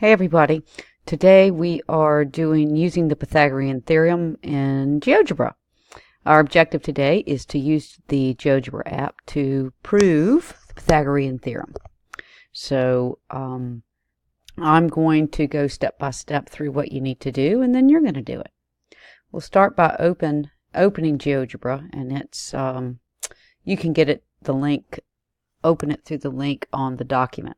Hey everybody, today we are using the Pythagorean theorem in GeoGebra. Our objective today is to use the GeoGebra app to prove the Pythagorean theorem. So I'm going to go step by step through what you need to do, and then you're going to do it. We'll start by opening GeoGebra, and it's you can get it open it through the link on the document.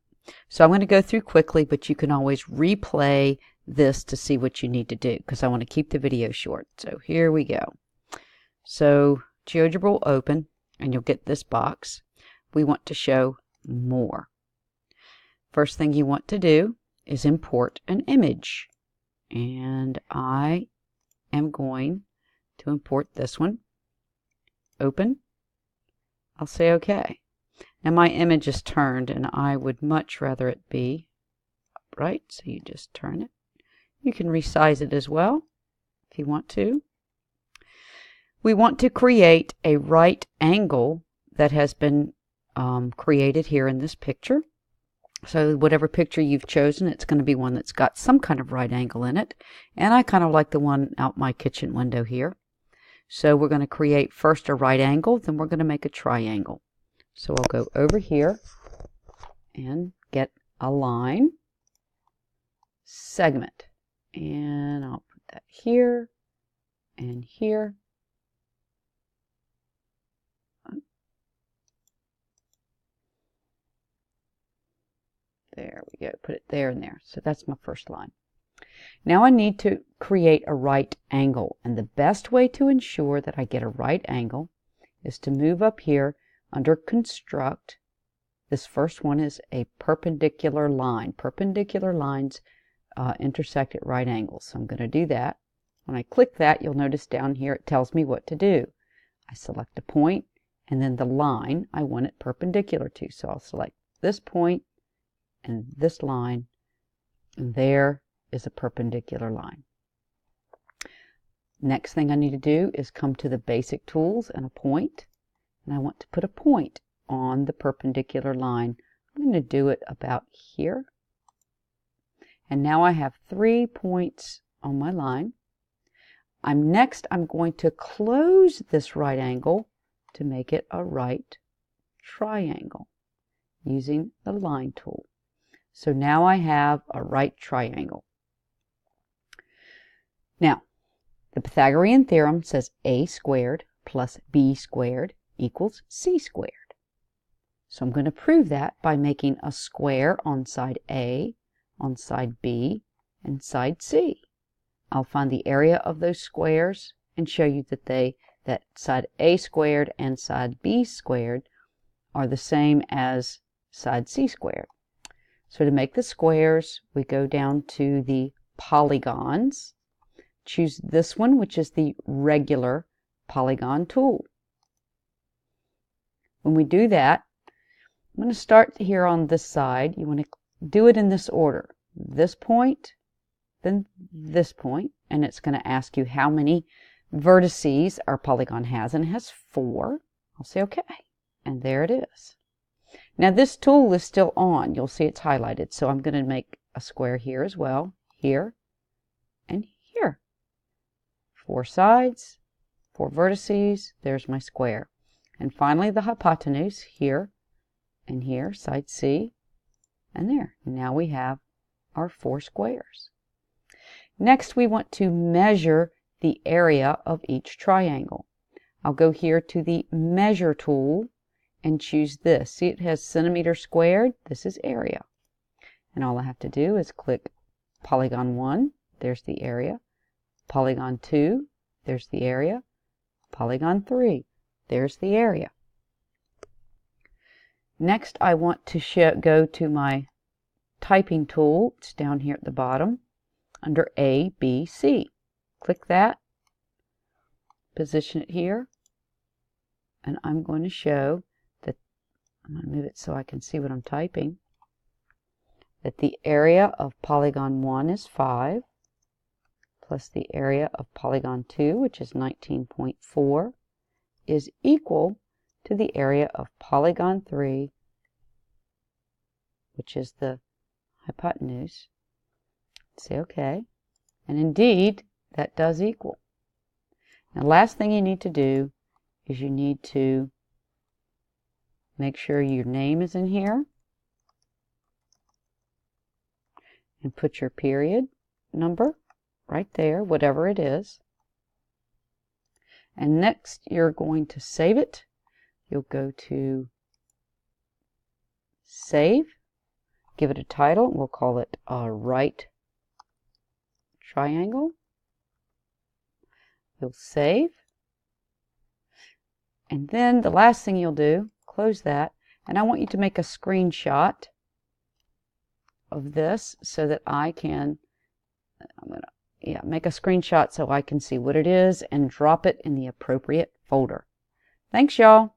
So I'm going to go through quickly, but you can always replay this to see what you need to do because I want to keep the video short. So here we go. So GeoGebra will open and you'll get this box. We want to show more. First thing you want to do is import an image. And I am going to import this one. Open. I'll say OK. Now my image is turned and I would much rather it be upright, so you just turn it. You can resize it as well if you want to. We want to create a right angle that has been created here in this picture. So whatever picture you've chosen, it's going to be one that's got some kind of right angle in it. And I kind of like the one out my kitchen window here. So we're going to create first a right angle, then we're going to make a triangle. So I'll go over here and get a line segment. And I'll put that here and here. There we go. Put it there and there. So that's my first line. Now I need to create a right angle. And the best way to ensure that I get a right angle is to move up here under construct. This first one is a perpendicular line. Perpendicular lines intersect at right angles. So I'm going to do that. When I click that, you'll notice down here it tells me what to do. I select a point and then the line I want it perpendicular to. So I'll select this point and this line, and there is a perpendicular line. Next thing I need to do is come to the basic tools and a point. And I want to put a point on the perpendicular line. I'm going to do it about here. And now I have 3 points on my line. Next, I'm going to close this right angle to make it a right triangle using the line tool. So now I have a right triangle. Now, the Pythagorean theorem says a squared plus b squared equals c squared. So I'm going to prove that by making a square on side A, on side B, and side C. I'll find the area of those squares and show you that side A squared and side B squared are the same as side C squared. So to make the squares, we go down to the polygons. Choose this one, which is the regular polygon tool. When we do that, I'm going to start here on this side. You want to do it in this order. This point, then this point, and it's going to ask you how many vertices our polygon has, and it has 4. I'll say OK, and there it is. Now this tool is still on. You'll see it's highlighted, so I'm going to make a square here as well, here and here. 4 sides, 4 vertices, there's my square. And finally the hypotenuse here and here, side C, and there. Now we have our 4 squares. Next we want to measure the area of each triangle. I'll go here to the measure tool and choose this. See, it has centimeter squared. This is area. And all I have to do is click polygon 1, there's the area. Polygon 2, there's the area. Polygon 3, there's the area. Next, I want to go to my typing tool. It's down here at the bottom under A, B, C. Click that, position it here, and I'm going to show that, I'm going to move it so I can see what I'm typing, that the area of polygon 1 is 5, plus the area of polygon 2, which is 19.4, is equal to the area of polygon 3, which is the hypotenuse, Say OK. And indeed, that does equal. Now, last thing you need to do is you need to make sure your name is in here and put your period number right there, whatever it is. And next, you're going to save it. You'll go to Save, give it a title. We'll call it Right Triangle. You'll save. And then the last thing you'll do, close that, and I want you to make a screenshot of this so that I can, make a screenshot so I can see what it is and drop it in the appropriate folder. Thanks, y'all.